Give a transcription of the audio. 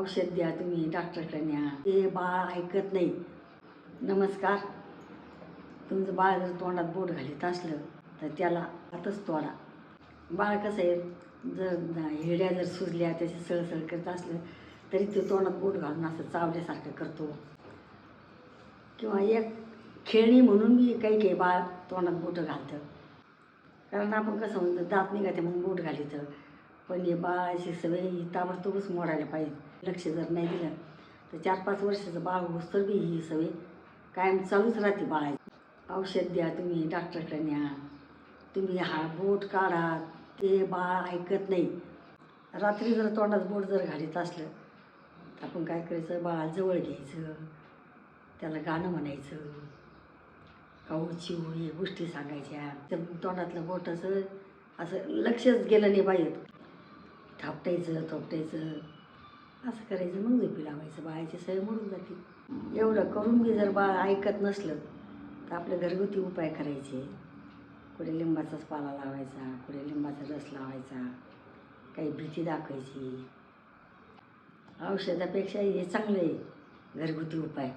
औषध द्या, तुम्ही डॉक्टरकडे न्या, ते बाळ ऐकत नाही. नमस्कार. तुमचं बाळ जर तोंडात बोट घालीत असलं तर त्याला आताच तोडा. बाळ कसं आहे, जर हिरड्या जर सुजल्या त्याचे सळसळ करत असलं तरी ते तोंडात बोट घालून असं चावल्यासारखं करतो. किंवा एक खेळणी म्हणून मी काही बाळ तोंडात बोटं घालतं. कारण आपण कसं म्हणतो दात निघाते म्हणून बोट घालीतं, पण हे बाळाची सवय ही ताबडतोबच मोडायला पाहिजे. लक्ष जर नाही दिलं तर 4-5 वर्षाचं बाळ होईस्तोवर बी ही सवय कायम चालूच राहते बाळाची. औषध द्या, तुम्ही डॉक्टरकडे न्या, तुम्ही हा बोट काढा, ते बाळ ऐकत नाही. रात्री जर तोंडात बोट जर घालीत असलं तर आपण काय करायचं, बाळाला जवळ घ्यायचं, त्याला गाणं म्हणायचं, काऊ चिऊ हे गोष्टी सांगायच्या. त्या तोंडातलं बोट असं लक्षच गेलं नाही पाहिजे. थापटायचं थोपटायचं असं करायचं, मग झोपी लावायचं. बाळाची सवय मोडून जाते. एवढं करून बी जर बाळ ऐकत नसलं तर आपले घरगुती उपाय करायचे. कुठे लिंबाचाच पाला लावायचा, कुठे लिंबाचा रस लावायचा, काही भीती दाखवायची. औषधापेक्षा हे चांगलं आहे घरगुती उपाय.